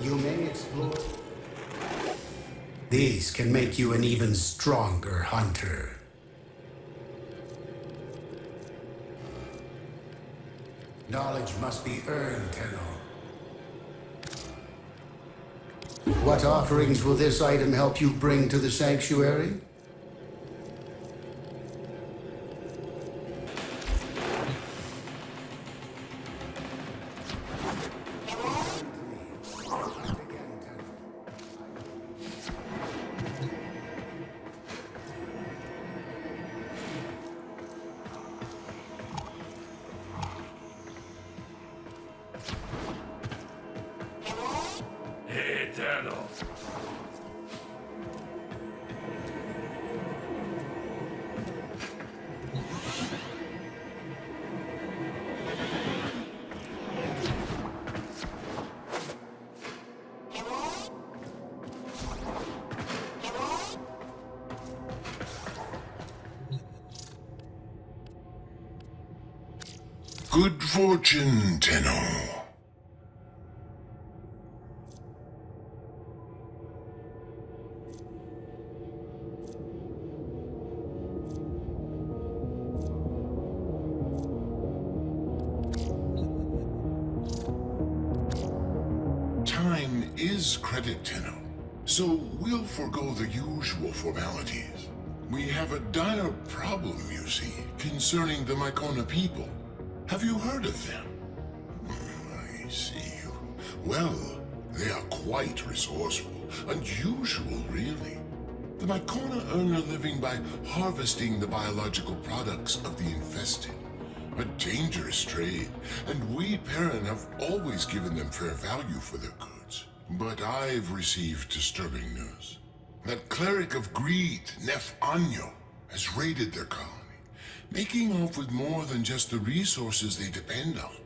You may explore. These can make you an even stronger hunter. Knowledge must be earned, Tenno. What offerings will this item help you bring to the sanctuary? Good fortune, Tenno. Time is credit, Tenno, so we'll forego the usual formalities. We have a dire problem, you see, concerning the Mycona people. Have you heard of them? I see. Well, they are quite resourceful. Unusual, really. The Mycona earn a living by harvesting the biological products of the infested. A dangerous trade, and we, Perrin, have always given them fair value for their goods. But I've received disturbing news. That cleric of greed, Nef Anyo, has raided their colony, making off with more than just the resources they depend on.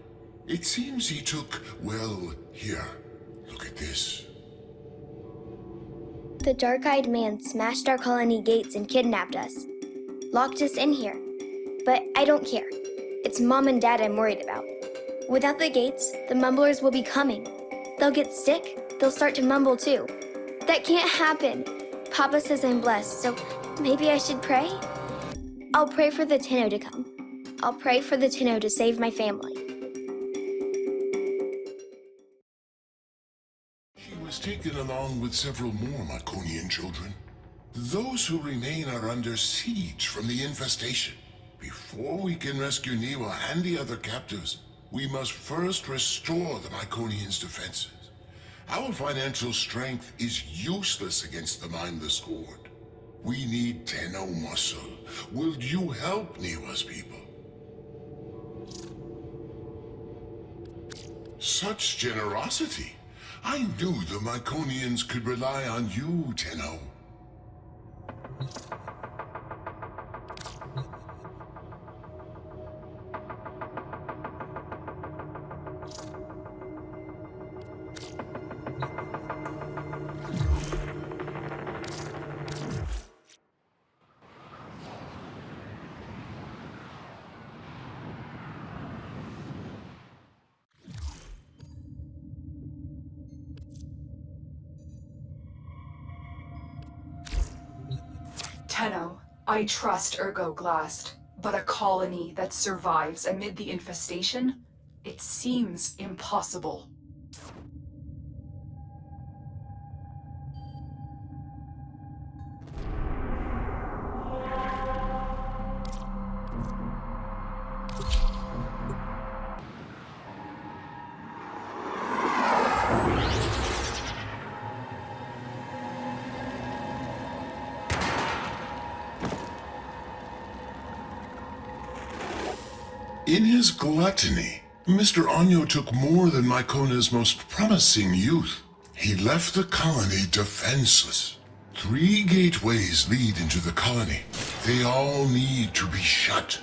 It seems he took, well, here, look at this. The dark-eyed man smashed our colony gates and kidnapped us. Locked us in here. But I don't care. It's Mom and Dad I'm worried about. Without the gates, the mumblers will be coming. They'll get sick, they'll start to mumble too. That can't happen. Papa says I'm blessed, so maybe I should pray? I'll pray for the Tenno to come. I'll pray for the Tenno to save my family. She was taken along with several more Myconian children. Those who remain are under siege from the infestation. Before we can rescue Niwa and the other captives, we must first restore the Myconians' defenses. Our financial strength is useless against the mindless horde. We need Tenno muscle. Will you help Niwa's people? Such generosity! I knew the Myconians could rely on you, Tenno. Tenno, I trust Ergo Glass, but a colony that survives amid the infestation? It seems impossible. In his gluttony, Mr. Anyo took more than Mycona's most promising youth. He left the colony defenseless. 3 gateways lead into the colony. They all need to be shut.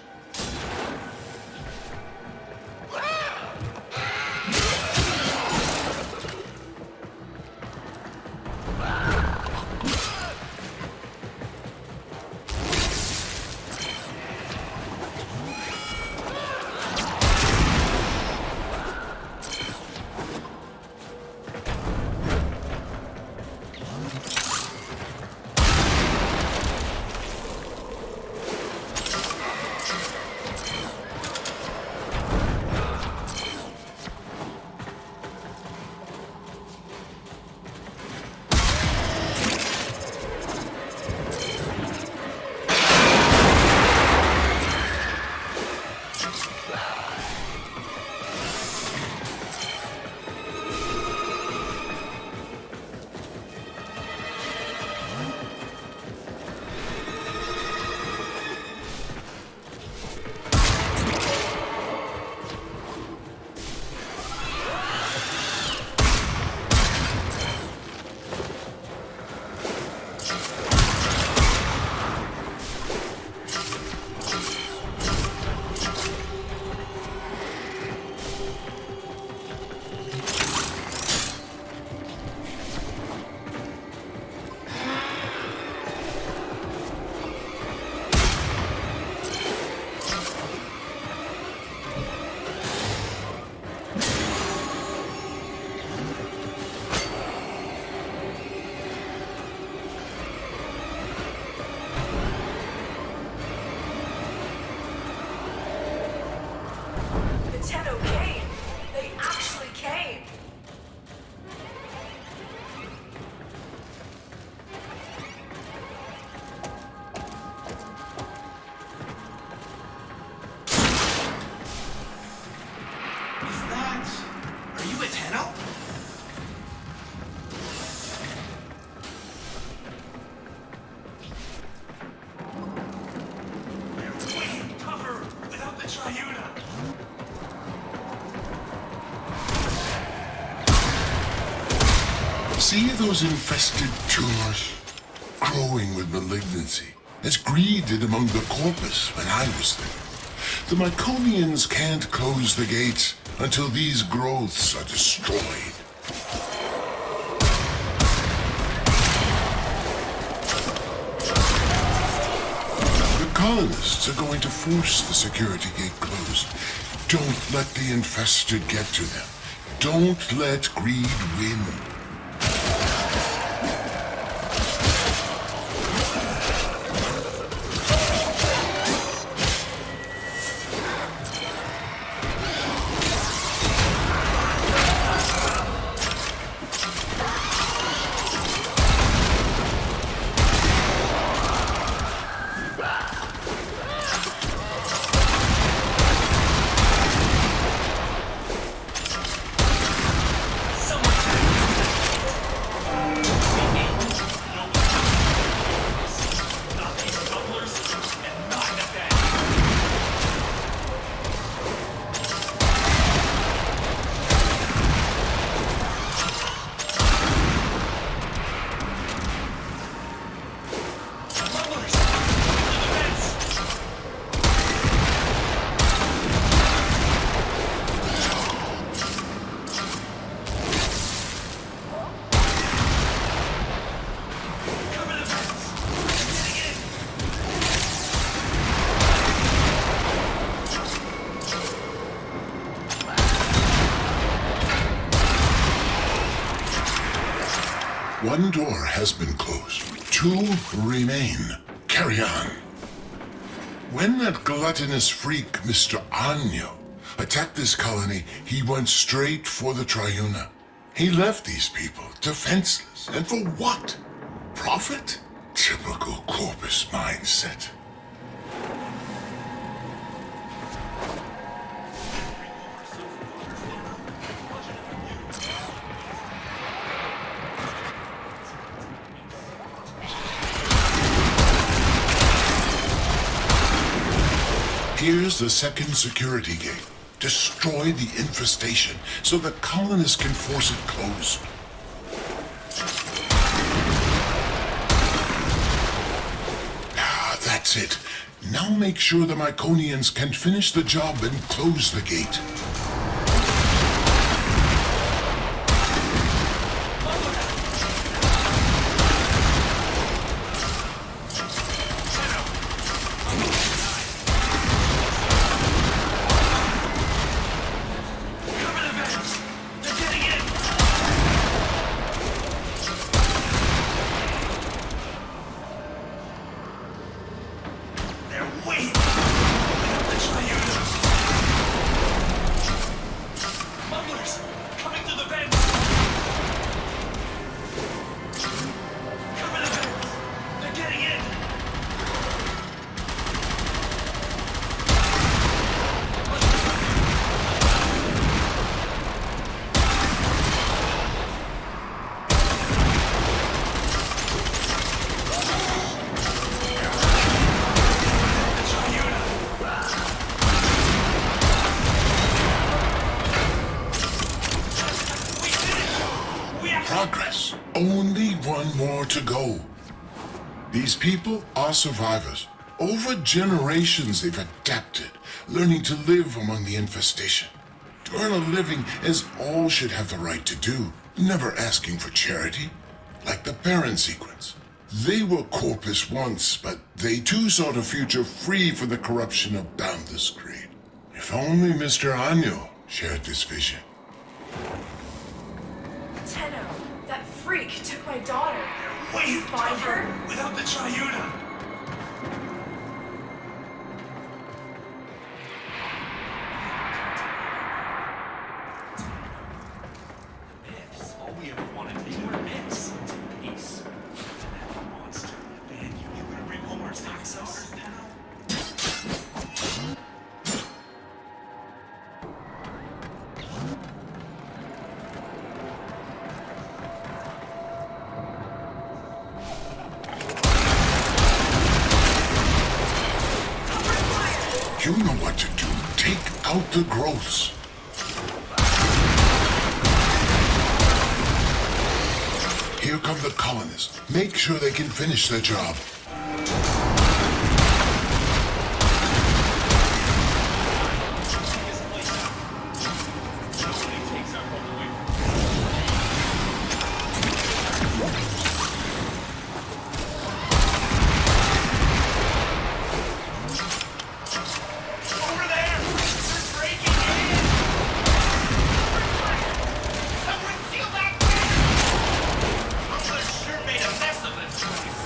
See those infested tumors? Growing with malignancy, as greed did among the corpus when I was there. The Myconians can't close the gates until these growths are destroyed. The colonists are going to force the security gate closed. Don't let the infested get to them. Don't let greed win. One door has been closed. 2 remain. Carry on. When that gluttonous freak, Mr. Anyo, attacked this colony, he went straight for the Triuna. He left these people defenseless. And for what? Profit? Typical corpus mindset. Here's the second security gate. Destroy the infestation so the colonists can force it closed. Ah, that's it. Now make sure the Myconians can finish the job and close the gate. Progress. Only one more to go. These people are survivors. Over generations they've adapted, learning to live among the infestation. To earn a living as all should have the right to do, never asking for charity. Like the parent sequence. They were corpus once, but they too sought a future free from the corruption of boundless greed. If only Mr. Anyo shared this vision. Tenno, that freak took my daughter. Wait, You find her? without the Triuna. Myths. All we ever wanted to do were myths. Peace. That monster. Man, you gonna bring home our taxes? You know what to do. Take out the growths. Here come the colonists. Make sure they can finish their job. Over there! They're breaking in! Someone seal that door! Humbler's sure made a mess of this place.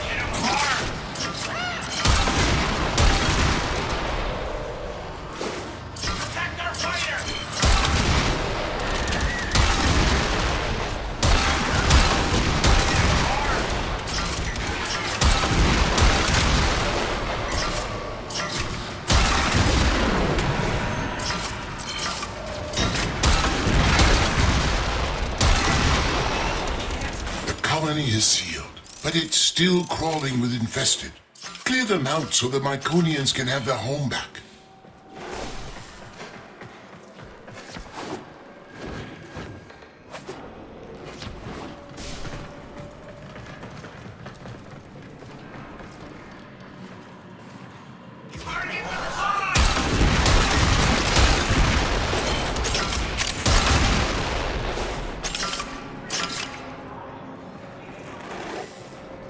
Get him hard! Protect our fighter! The colony is sealed, but it's still crawling with infested. Clear them out so the Myconians can have their home back. Party with on!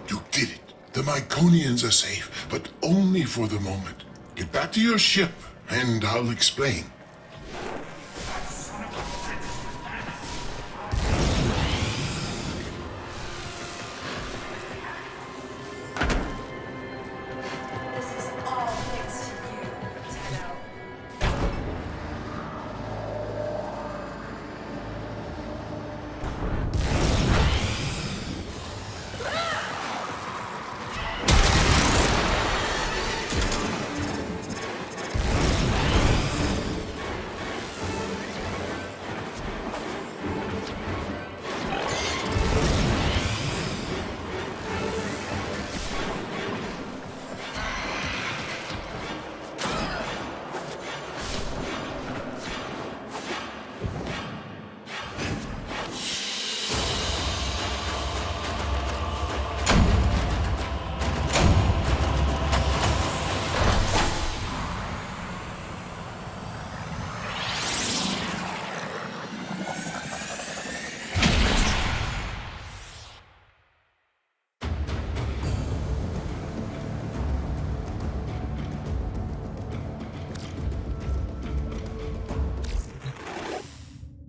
You did it. The Myconians are safe, but only for the moment. Get back to your ship, and I'll explain. This is all thanks to you, Tenno.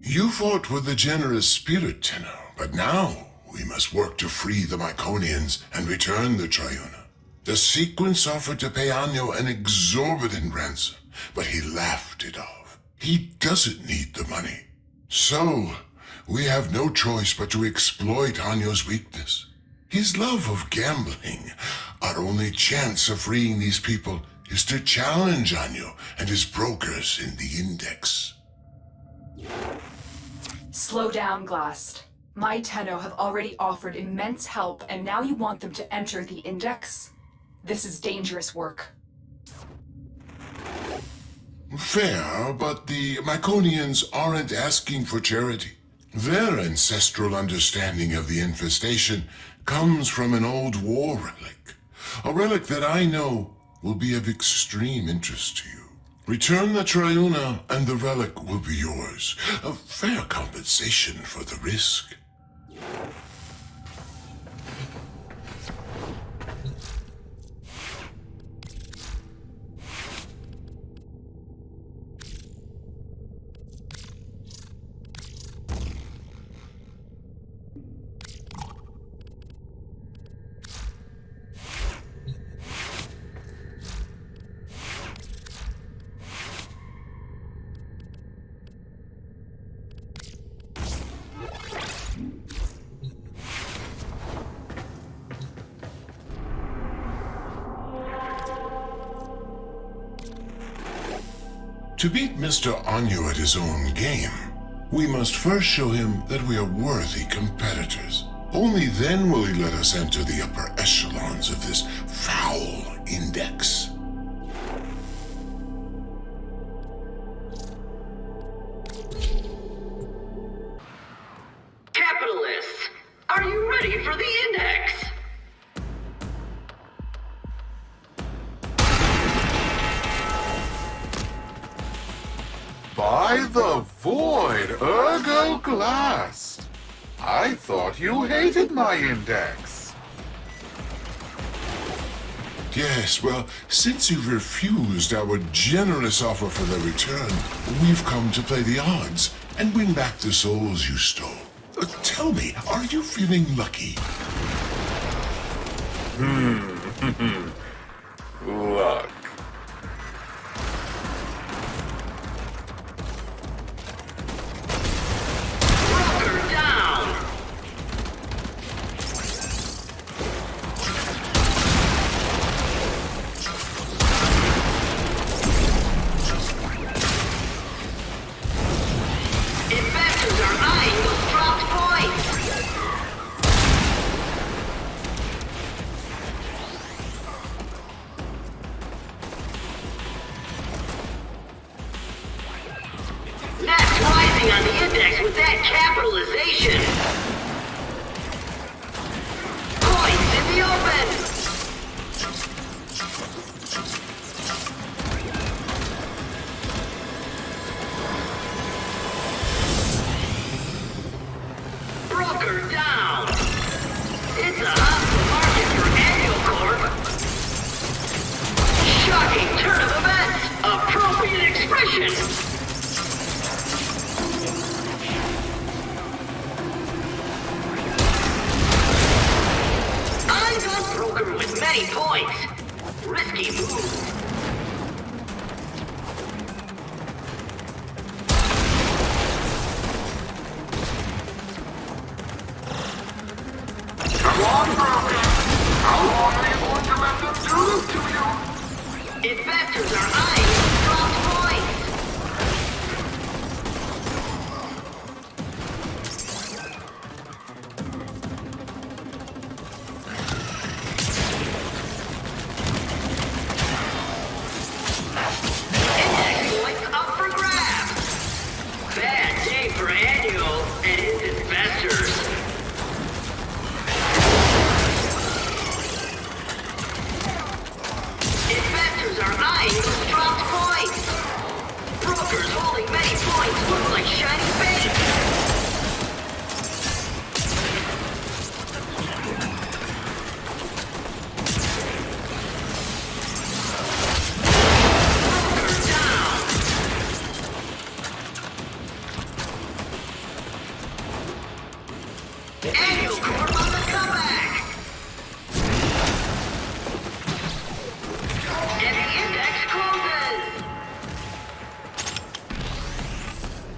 You fought with a generous spirit, Tenno, but now we must work to free the Myconians and return the Triuna. The sequence offered to pay Anyo an exorbitant ransom, but he laughed it off. He doesn't need the money. So, we have no choice but to exploit Anyo's weakness. His love of gambling. Our only chance of freeing these people is to challenge Anyo and his brokers in the Index. Slow down, Glass. My Tenno have already offered immense help, and now you want them to enter the Index? This is dangerous work. Fair, but the Myconians aren't asking for charity. Their ancestral understanding of the infestation comes from an old war relic. A relic that I know will be of extreme interest to you. Return the Triuna, and the relic will be yours. A fair compensation for the risk. To beat Mr. Anyo at his own game, we must first show him that we are worthy competitors. Only then will he let us enter the upper echelons of this foul index. Ergo Glass. I thought you hated my index. Yes, well, since you've refused our generous offer for the return, we've come to play the odds and win back the souls you stole. Tell me, are you feeling lucky? Luck. Broker down! Investors are eyeing those dropped points! That's rising on the index with that capitalization! Points in the open! Broker down! It's a hostile market for Annual Corp! Shocking turn of events! Appropriate expression! Eyes on broker with many points! Risky move! Come on, broker. How long are you going to let them do this to you? Investors are eyeing those dropped points! Index points up for grabs! Bad day for Annual and his investors. Investors are eyeing those dropped points! Brokers holding many points look like shiny bait! Broker down! Annual Corp on the comeback! And the index closes!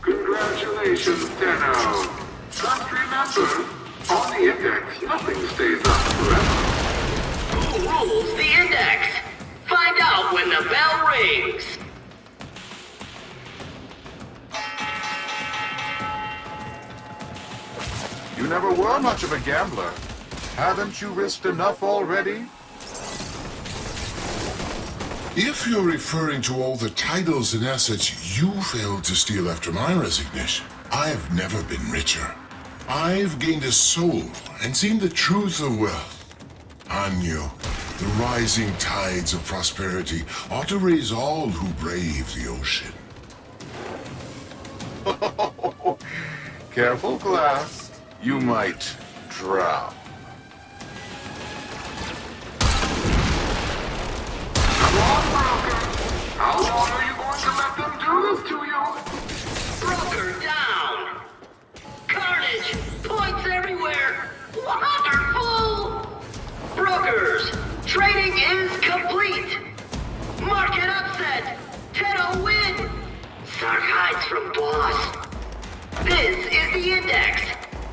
Congratulations, Tenno. Just remember, on the index, nothing stays up forever. Who rules the index? Find out when the bell rings! You never were much of a gambler. Haven't you risked enough already? If you're referring to all the titles and assets you failed to steal after my resignation, I've never been richer. I've gained a soul and seen the truth of wealth. Anyo, the rising tides of prosperity ought to raise all who brave the ocean. Careful, Glass. You might drown. Come on, broker. How long are you going to let them do this to you? Broker down! Carnage! Points everywhere! Wonderful! Brokers! Trading is complete! Market upset! Tenno win! Sark hides from boss! This is the Index!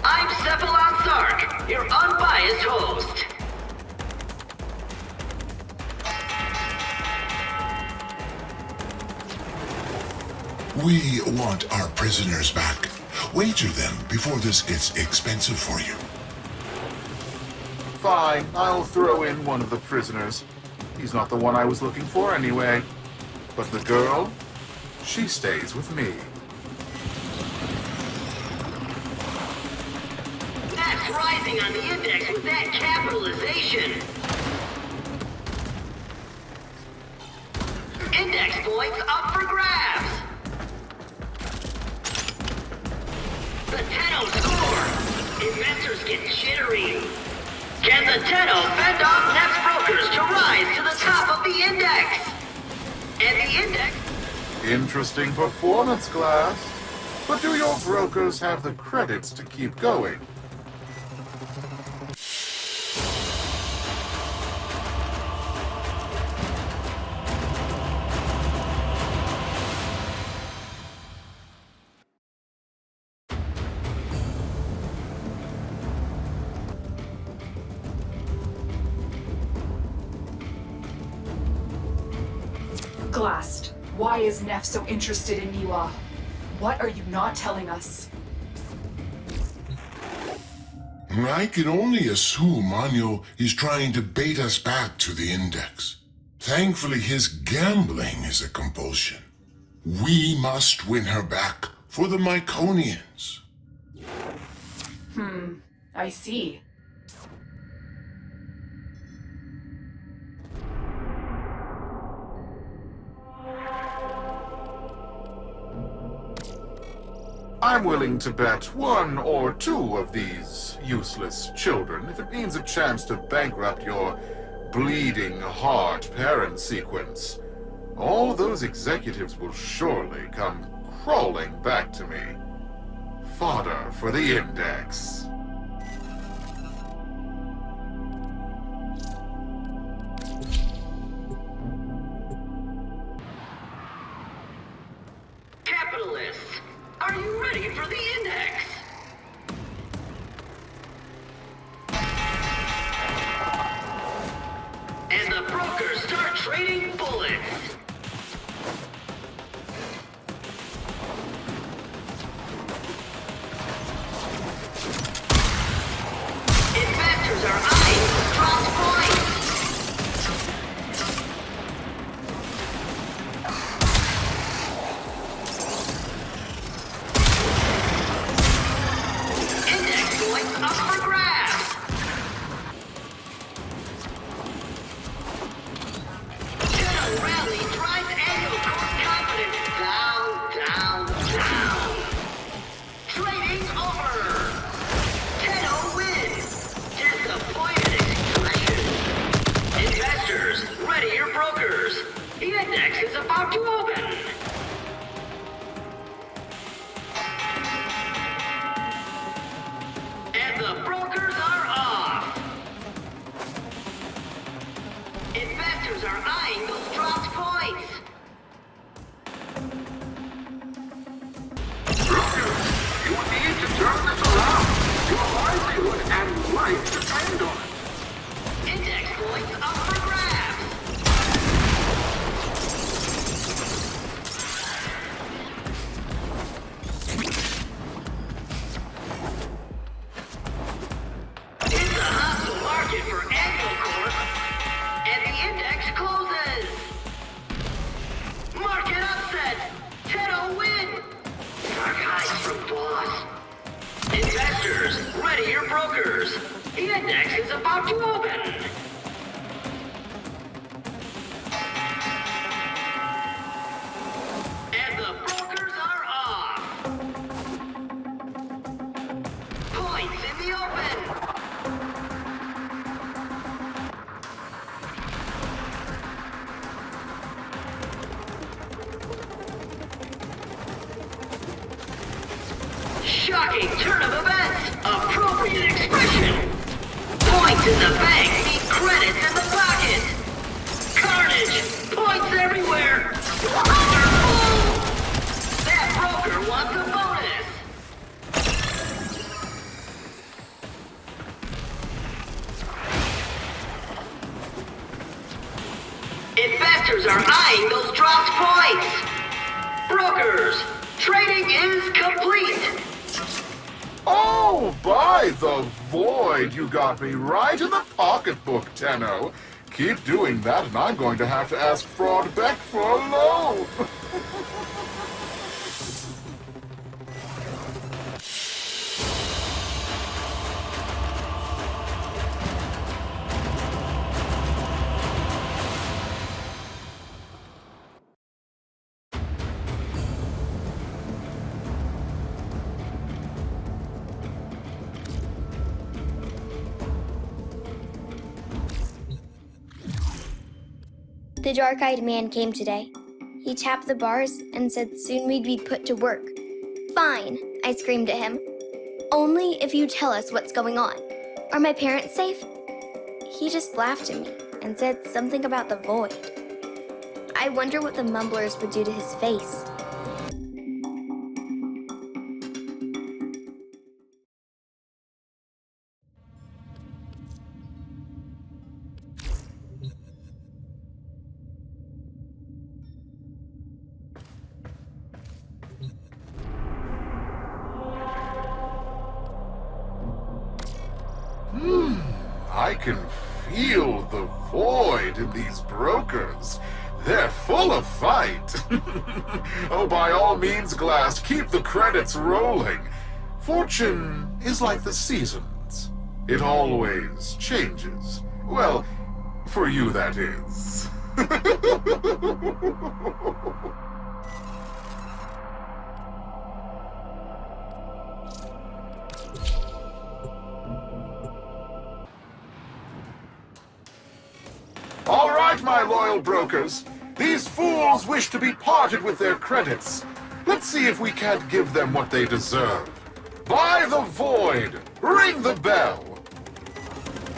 I'm Cephalon Sark, your unbiased host! We want our prisoners back. Wager them before this gets expensive for you. Fine, I'll throw in one of the prisoners. He's not the one I was looking for anyway. But the girl, she stays with me. That's rising on the index with that capitalization. Index points up for grabs. the Tenno score? Investors get jittery. Can the Tenno fend off Neff's brokers to rise to the top of the index? And the index... Interesting performance, Glass. But do your brokers have the credits to keep going? Glast, why is Neff so interested in Niwa? What are you not telling us? I can only assume Anyo is trying to bait us back to the Index. Thankfully, his gambling is a compulsion. We must win her back for the Myconians. I see. I'm willing to bet one or two of these useless children if it means a chance to bankrupt your bleeding heart parent sequence. All those executives will surely come crawling back to me. Fodder for the Index. Capitalists, are you ready for the index? And the brokers start trading bullets. Investors are eyeing dropped points. Index points up for grabs. Tenno rally drives annual core confidence down, down, down. Trading over. Tenno wins. Disappointed expression. Investors, ready your brokers. The index is about to open. And the brokers are off. Investors are eyeing those dropped points. You need to turn this around. Your livelihood and life depend on it. Index points up for grabs. It's a hostile market for annual core, and the index closes. Market upset. Tenno win. Archives from boss. Investors, ready your brokers. The index is about to open. And the brokers are off. Points in the open. Shocking turn of events. Appropriate expression. Points in the bank mean credits in the pocket. Carnage. Points everywhere. Wonderful. That broker wants a bonus. Investors are eyeing those dropped points. Brokers, trading is complete. Oh, by the void, you got me right in the pocketbook, Tenno. Keep doing that, and I'm going to have to ask Fraud Beck for a loan. The dark-eyed man came today. He tapped the bars and said soon we'd be put to work. Fine, I screamed at him. Only if you tell us what's going on. Are my parents safe? He just laughed at me and said something about the void. I wonder what the mumblers would do to his face. I can feel the void in these brokers. They're full of fight. Oh, by all means, Glass, keep the credits rolling. Fortune is like the seasons. It always changes. Well, for you, that is. All right, my loyal brokers. These fools wish to be parted with their credits. Let's see if we can't give them what they deserve. Buy the void! Ring the bell!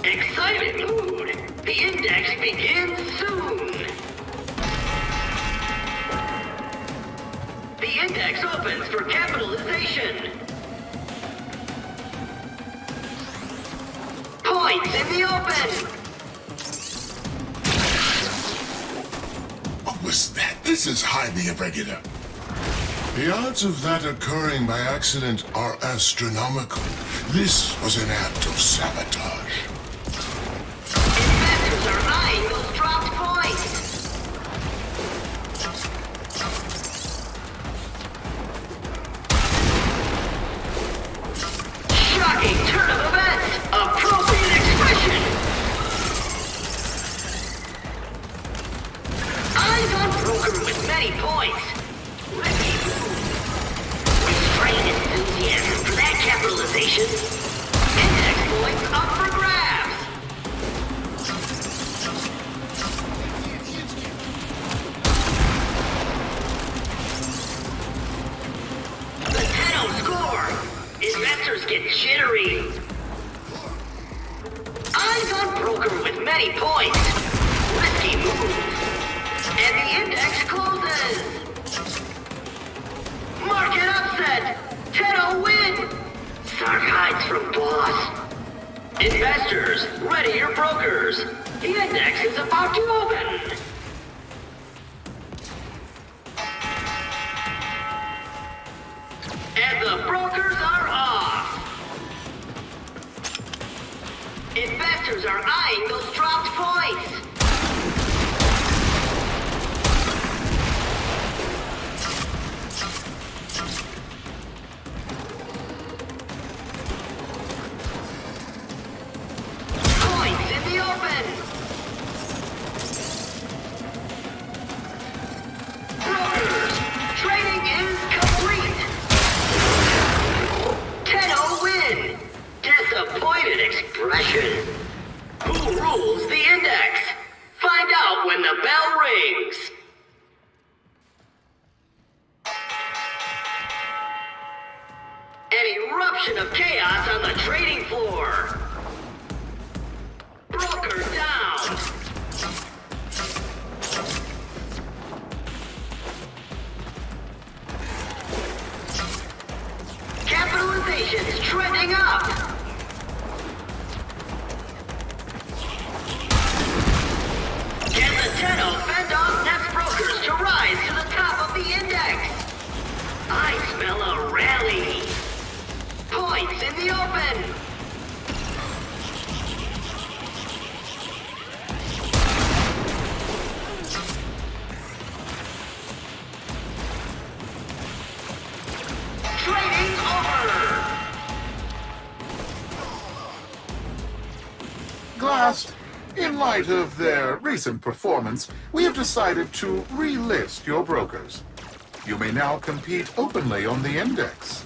Excited mood. The index begins soon. The index opens for capitalization. Points in the open. What was that? This is highly irregular. The odds of that occurring by accident are astronomical. This was an act of sabotage. Investors are eyeing those dropped points. Shocking turn of events. Appropriate expression. Eyes on broker with many points. Risky move. Restrained enthusiasm for that capitalization. Index points up for grabs. The 10-0 score. Investors get jittery. Eyes on broker with many points. Risky move. And the index closes. Market upset. 10-0 win. Sark hides from boss. Investors, ready your brokers. The index is about to open. And the brokers are off. Investors are eyeing those dropped points. Points in the open. Brokers, trading is complete. 10-0 win. Disappointed expression. Who rules the index? Find out when the bell rings. An eruption of chaos on the trading floor. Broker down. Capitalization's trending up. Can the 10-0 fend off next brokers to rise to the top of the index? I smell a rally. Points in the open. Trading over. Glass, in light of their recent performance, we have decided to relist your brokers. You may now compete openly on the index.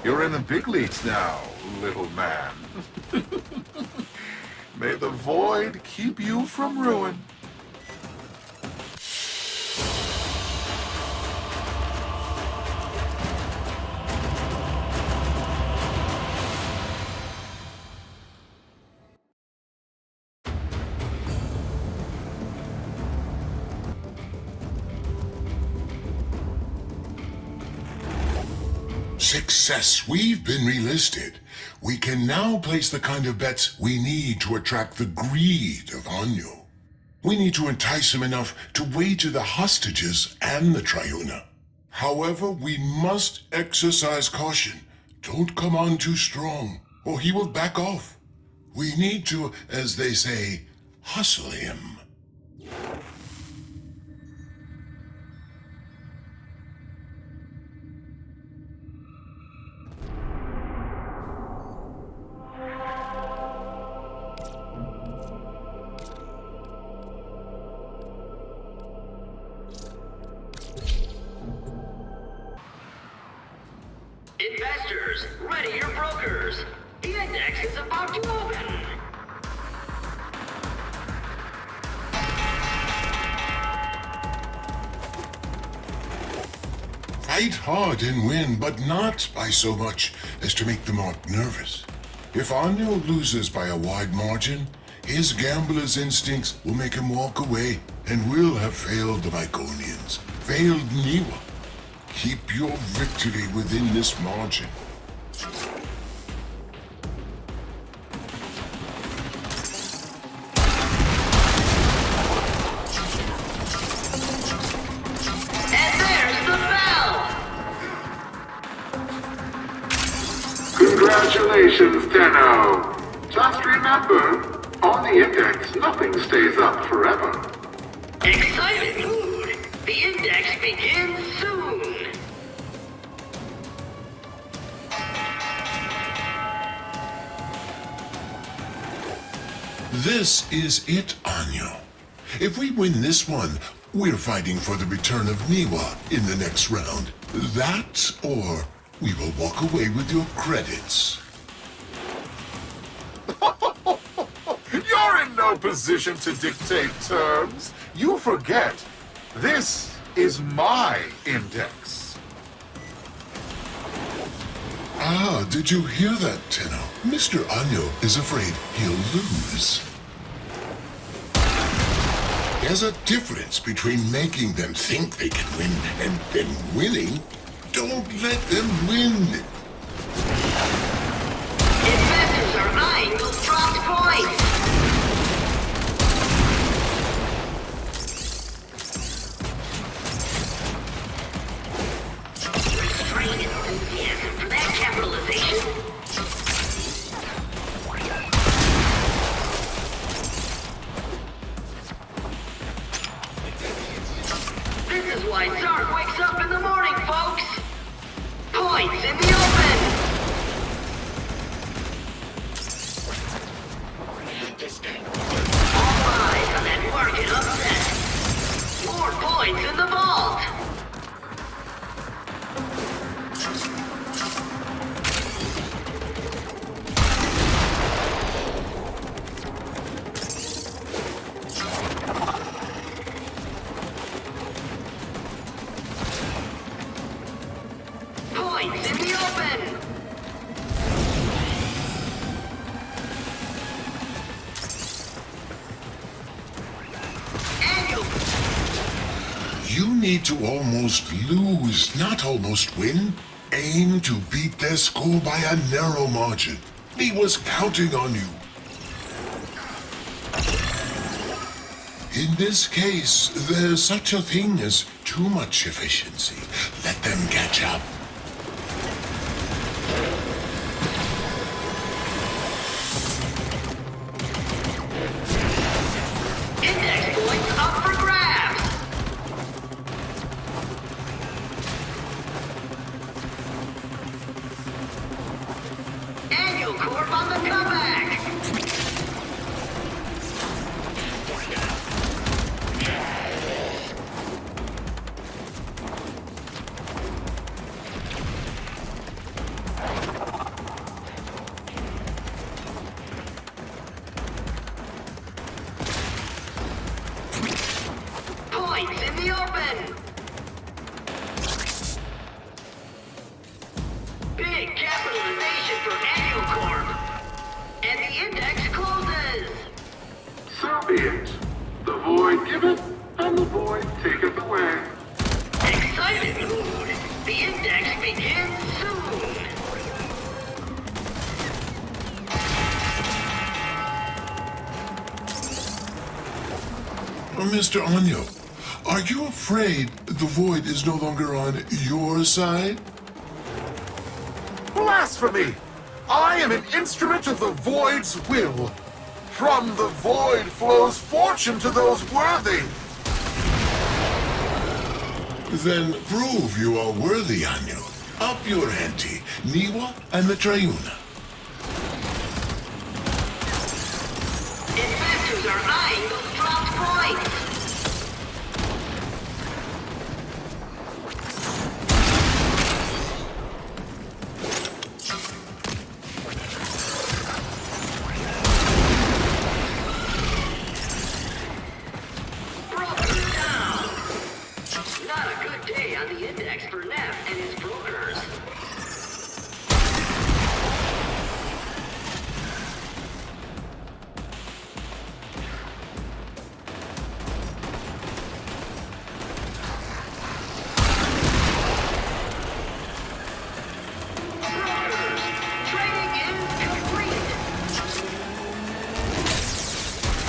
You're in the big leagues now, little man. May the void keep you from ruin. success, we've been relisted. We can now place the kind of bets we need to attract the greed of Anyo. We need to entice him enough to wager the hostages and the Triuna. However, we must exercise caution. Don't come on too strong, or he will back off. We need to, as they say, hustle him. Investors, ready your brokers. The index is about to open. Fight hard and win, but not by so much as to make the mark nervous. If Anyo loses by a wide margin, his gambler's instincts will make him walk away, and we'll have failed the Myconians, failed Niwa. Keep your victory within this margin. And there's the bell! Congratulations, Tenno! Just remember, on the index, nothing stays up forever. Excited mood! The index begins soon! This is it, Anyo. If we win this one, we're fighting for the return of Niwa in the next round. That, or we will walk away with your credits. You're in no position to dictate terms. You forget, this is my index. Ah, did you hear that, Tenno? Mr. Anyo is afraid he'll lose. There's a difference between making them think they can win and then winning. Don't let them win. Investors are eyeing those dropped points! Restrained enthusiasm for that capitalization. This is why Zark wakes up in the morning, folks! Points in the open! All eyes on that market upset. More points in the vault! Points in the open! Annual You need to almost lose, not almost win. Aim to beat their score by a narrow margin. He was counting on you. In this case, there's such a thing as too much efficiency. Let them catch up. index points up for grabs! Annual Corp on the comeback! Points in the open! Big capitalization for Annual Corp! And the index closes! So be it. The void giveth, and the void taketh away. Excited mood! The index begins soon! Mr. Anyo, are you afraid the Void is no longer on your side? Blasphemy! I am an instrument of the Void's will. From the Void flows fortune to those worthy. Then prove you are worthy, Anyo. Up your ante, Niwa and the Triuna. Investors are eyeing those dropped points. Brokers down. Not a good day on the index for Neff and his brokers.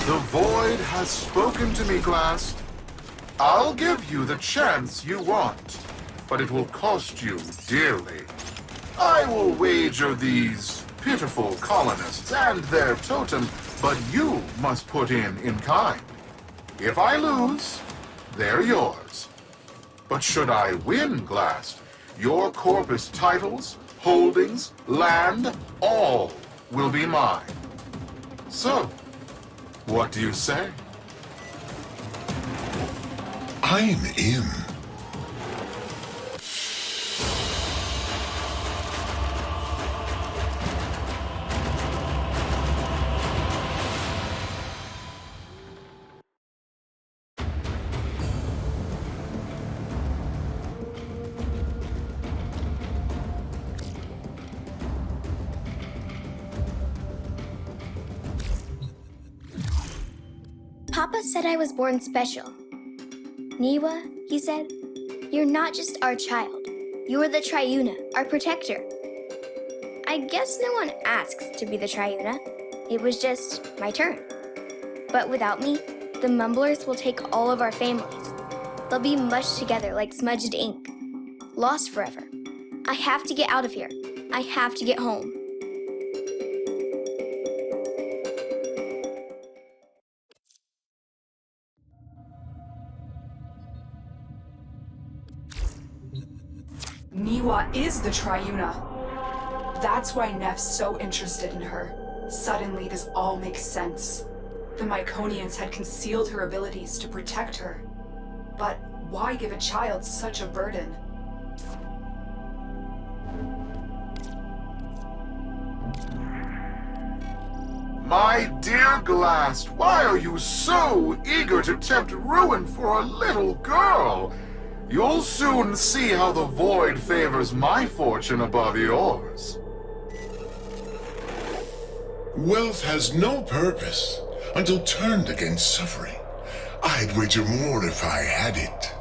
The Void has spoken to me, Glass. I'll give you the chance you want, but it will cost you dearly. I will wager these pitiful colonists and their totem, but you must put in kind. If I lose, they're yours. But should I win, Glass, your corpus titles, holdings, land, all will be mine. So, what do you say? I'm in. Papa said I was born special. Niwa, he said, you're not just our child. You're the Triuna, our protector. I guess no one asks to be the Triuna. It was just my turn. But without me, the Mumblers will take all of our families. They'll be mushed together like smudged ink. Lost forever. I have to get out of here. I have to get home. Niwa is the Triuna. That's why Neff's so interested in her. Suddenly, this all makes sense. The Myconians had concealed her abilities to protect her. But why give a child such a burden? My dear Glass, why are you so eager to tempt ruin for a little girl? You'll soon see how the Void favors my fortune above yours. Wealth has no purpose until turned against suffering. I'd wager more if I had it.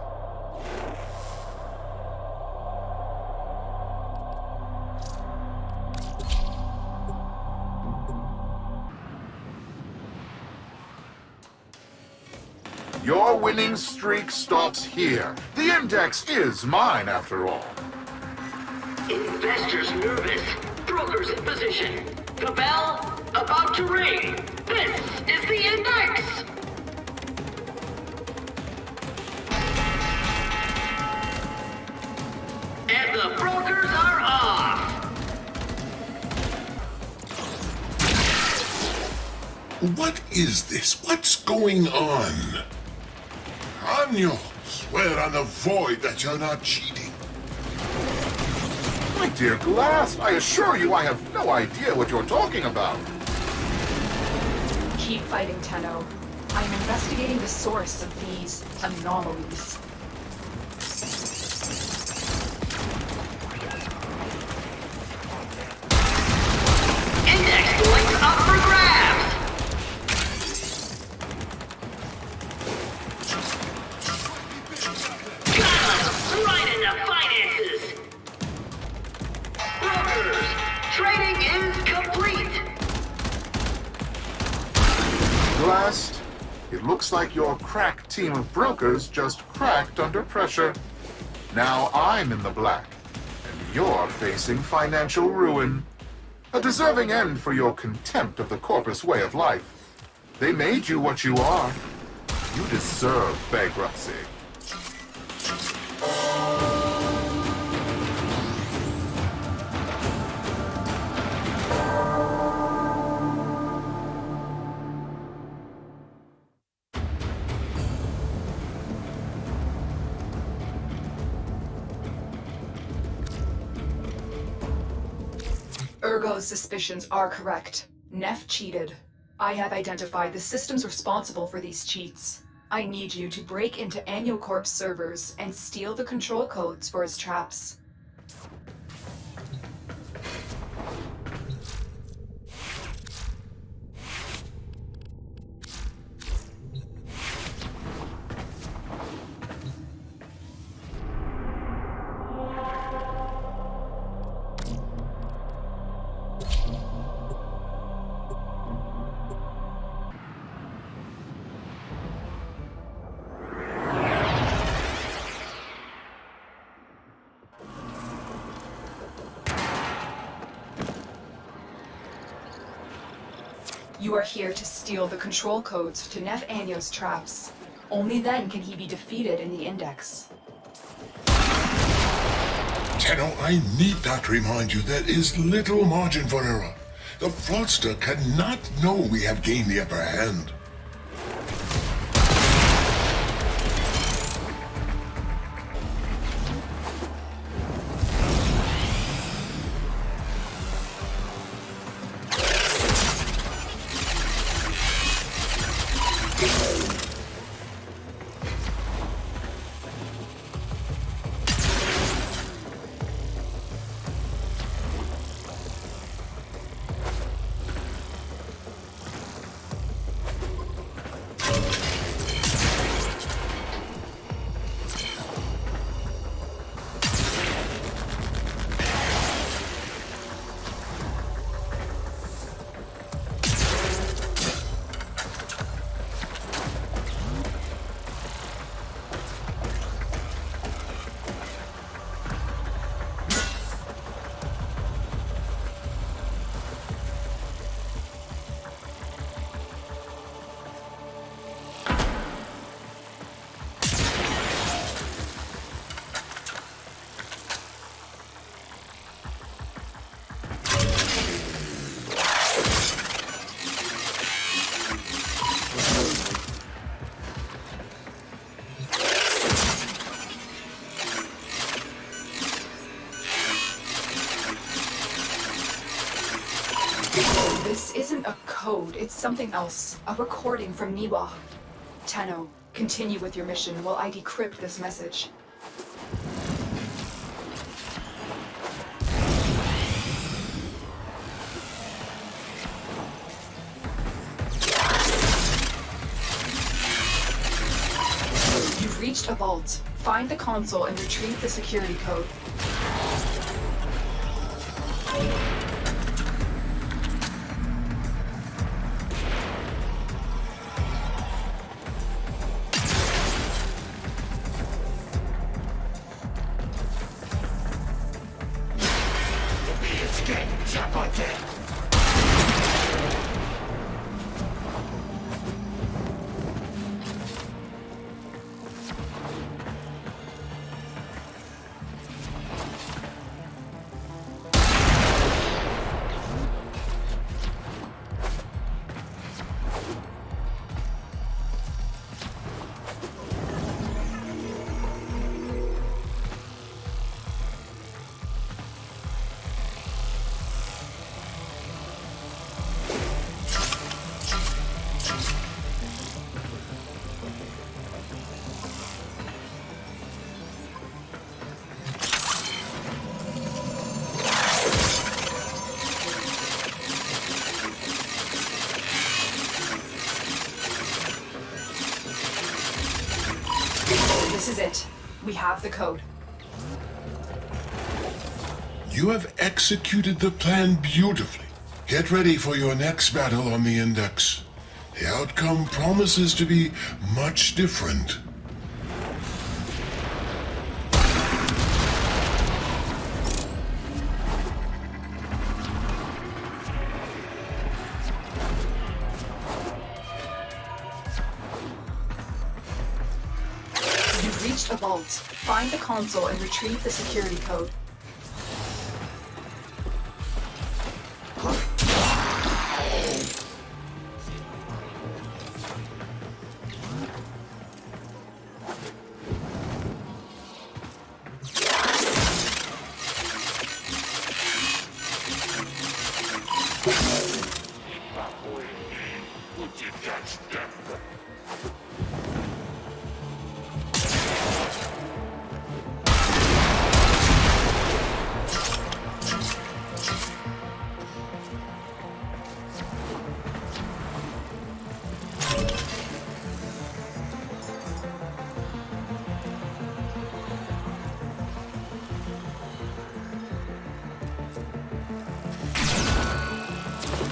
Your winning streak stops here. The index is mine, after all. Investors nervous. Brokers in position. The bell about to ring. This is the index. And the brokers are off. What is this? What's going on? Anyo, swear on the Void that you're not cheating. My dear Glass, I assure you I have no idea what you're talking about. Keep fighting, Tenno. I'm investigating the source of these anomalies. Index points up for grabs. Right in the finances. Brokers, trading is complete. Glass, it It looks like your crack team of brokers just cracked under pressure. Now I'm in the black, and you're facing financial ruin. A deserving end for your contempt of the corpus way of life. They made you what you are. You deserve bankruptcy. Ergo's suspicions are correct. Neff cheated. I have identified the systems responsible for these cheats. I need you to break into Corp's servers and steal the control codes for his traps. You are here to steal the control codes to Neff Anyo's traps. Only then can he be defeated in the Index. Tenno, I need not remind you there is little margin for error. The fraudster cannot know we have gained the upper hand. This isn't a code, it's something else. A recording from Niwa. Tenno, continue with your mission while I decrypt this message. You've reached a vault. Find the console and retrieve the security code. This is it. We have the code. You have executed the plan beautifully. Get ready for your next battle on the Index. the outcome promises to be much different. You've reached a vault. Find the console and retrieve the security code.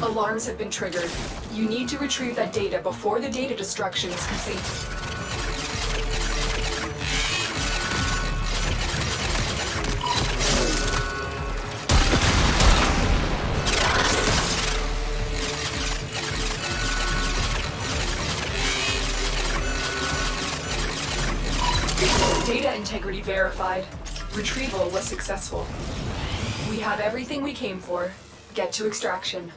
Alarms have been triggered. You need to retrieve that data before the data destruction is complete. Data integrity verified. Retrieval was successful. We have everything we came for. Get to extraction.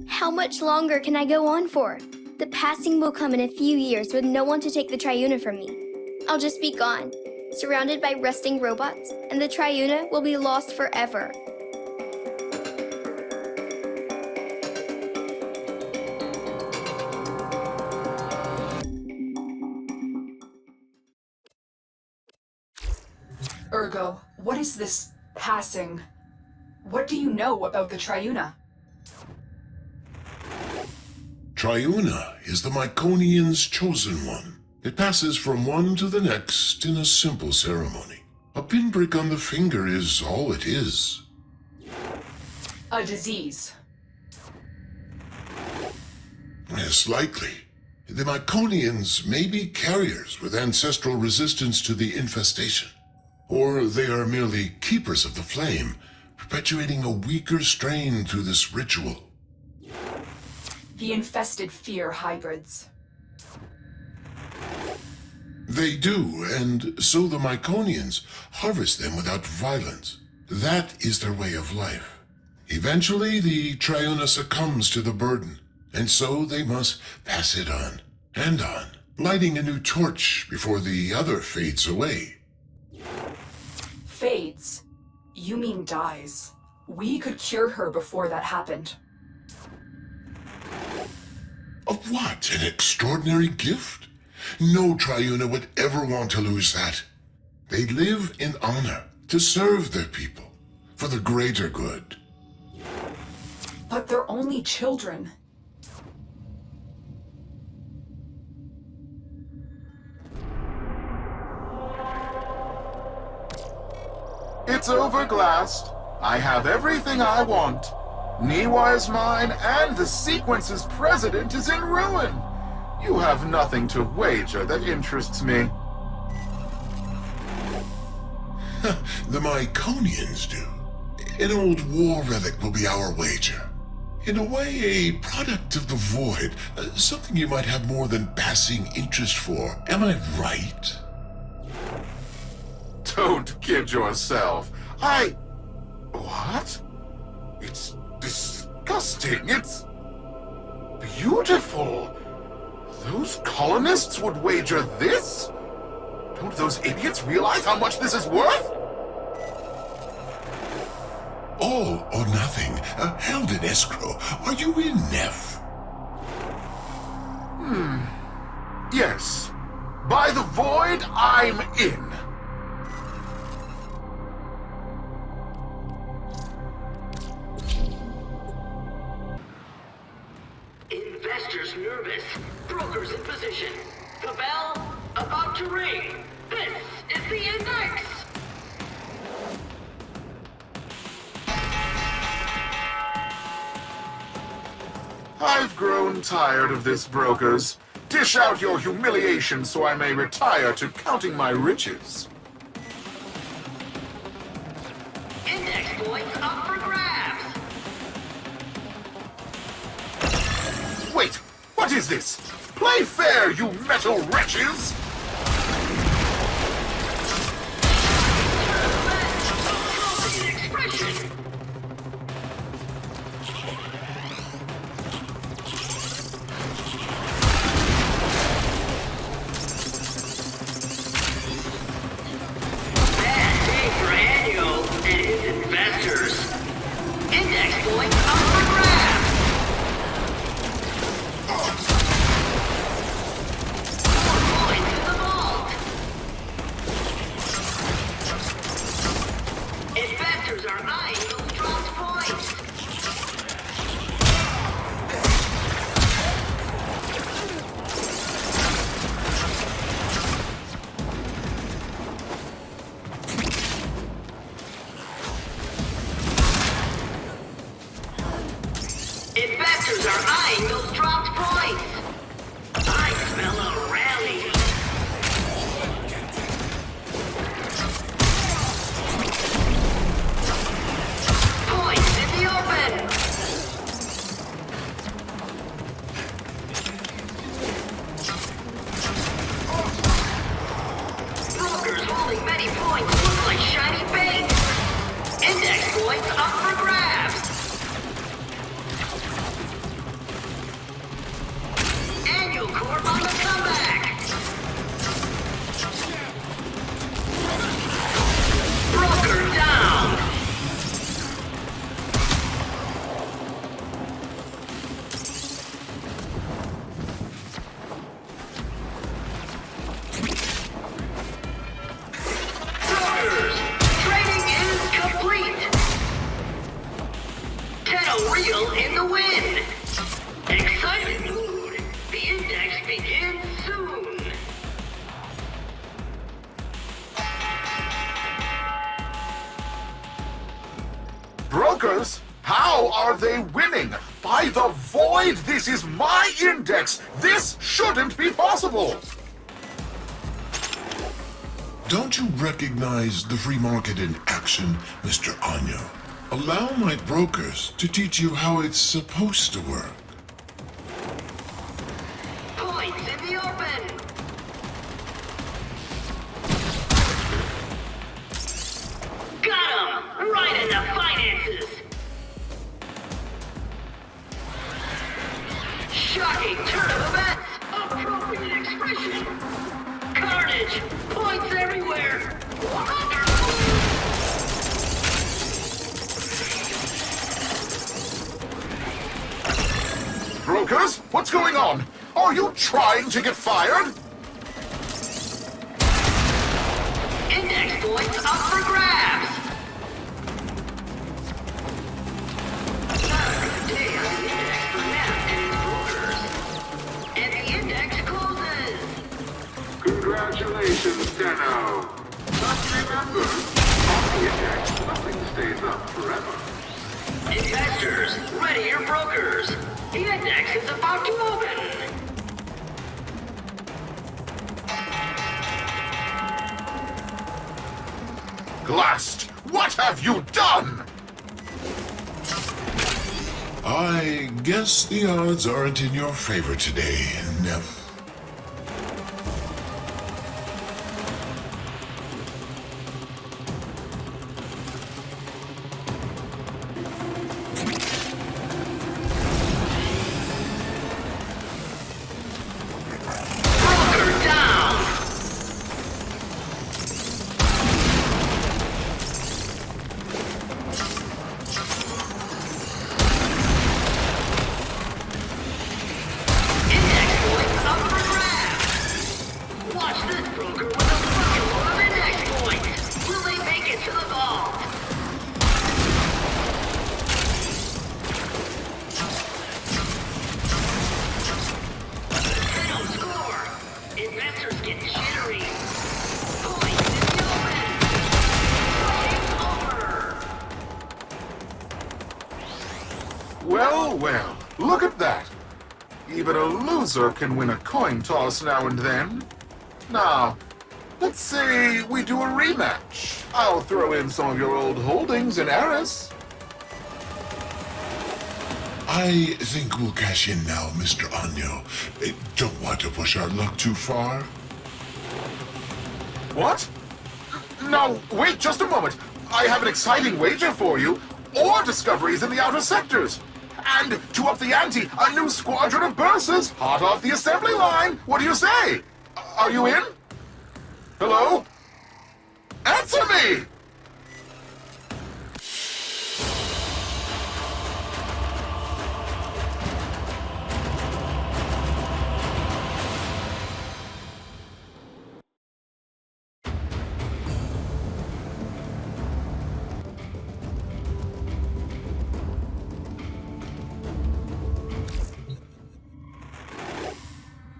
How much longer can I go on for? The passing will come in a few years with no one to take the Triuna from me. I'll just be gone, surrounded by rusting robots, and the Triuna will be lost forever. Ergo, what is this passing? What do you know about the Triuna? Triuna is the Myconian's chosen one. It passes from one to the next in a simple ceremony. A pinprick on the finger is all it is. A disease. Yes, likely. The Myconians may be carriers with ancestral resistance to the infestation. Or they are merely keepers of the flame, perpetuating a weaker strain through this ritual. The infested fear hybrids. They do, and so the Myconians harvest them without violence. That is their way of life. Eventually, the Triuna succumbs to the burden, and so they must pass it on, and on, lighting a new torch before the other fades away. Fades? You mean dies. We could cure her before that happened. Of what? An extraordinary gift? No Triuna would ever want to lose that. They live in honor, to serve their people, for the greater good. But they're only children. It's over, Glass. I have everything I want. Niwa is mine, and the sequence's president is in ruin. You have nothing to wager that interests me. The Myconians do. An old war relic will be our wager. In a way, a product of the void. Something you might have more than passing interest for. Am I right? Don't kid yourself. What? It's disgusting. It's beautiful. Those colonists would wager this? Don't those idiots realize how much this is worth? All or nothing. Held in escrow. Are you in, Neff? Yes. By the void, I'm in. Investors nervous. Brokers in position. The bell about to ring. This is the index. I've grown tired of this, brokers. Dish out your humiliation so I may retire to counting my riches. Index points up for grabs. Wait, what is this? Play fair, you metal wretches! Appropriate expression. Bad day for Annual and his investors. Index points up for grabs. Points in the vault. Investors are eyeing those dropped points. Investors are eyeing those dropped points. I smell a rally. Points in the open. Brokers holding many points look like shiny bait. Index points up for grabs. Annual Corp on the comeback. Broker down. Brokers, trading is complete. Tenno reel in the wind. Excited mood. The index begins soon. Brokers? How are they winning? By the void, this is my index! This shouldn't be possible! Don't you recognize the free market in action, Mr. Anyo? Allow my brokers to teach you how it's supposed to work. Points in the open. Got him! Right in the finances. Shocking turn of events. Appropriate expression. Carnage. Points everywhere. Brokers? What's going on? Are you trying to get fired? Index points up for grabs. Not a good day on the index for Neff and his brokers. And the index closes. Congratulations, Tenno. But remember, on the index, nothing stays up forever. Investors, ready your brokers. The index is about to open. Glass, what have you done? I guess the odds aren't in your favor today, Neff. Well, look at that. Even a loser can win a coin toss now and then. Now, let's say we do a rematch. I'll throw in some of your old holdings in Eris. I think we'll cash in now, Mr. Anyo. Don't want to push our luck too far. What? No, wait just a moment. I have an exciting wager for you. Ore discoveries in the outer sectors. And to up the ante, a new squadron of bursars, hot off the assembly line. What do you say? Are you in? Hello? Answer me!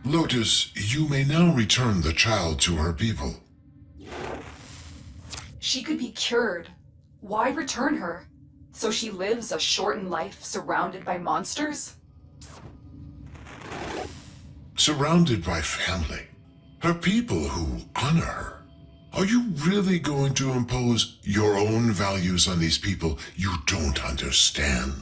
Lotus, you may now return the child to her people. She could be cured. Why return her? So she lives a shortened life surrounded by monsters? Surrounded by family. Her people who honor her. Are you really going to impose your own values on these people you don't understand?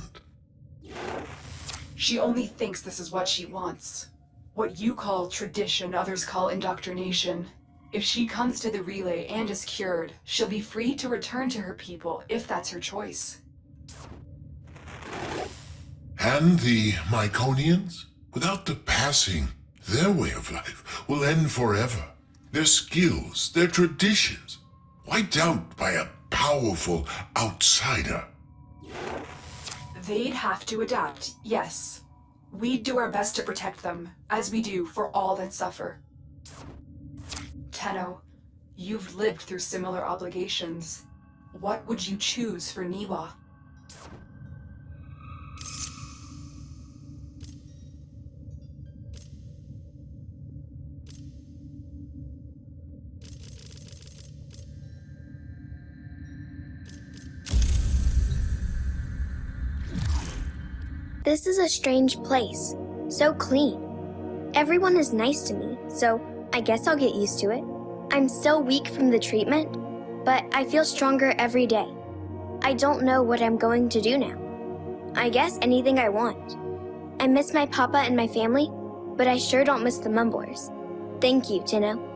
She only thinks this is what she wants. What you call tradition, others call indoctrination. If she comes to the relay and is cured, she'll be free to return to her people if that's her choice. And the Myconians? Without the passing, their way of life will end forever. Their skills, their traditions, wiped out by a powerful outsider. They'd have to adapt, yes. We'd do our best to protect them, as we do for all that suffer. Tenno, you've lived through similar obligations. What would you choose for Niwa? This is a strange place. So clean. Everyone is nice to me, so I guess I'll get used to it. I'm still weak from the treatment, but I feel stronger every day. I don't know what I'm going to do now. I guess anything I want. I miss my papa and my family, but I sure don't miss the mumblers. Thank you, Tenno.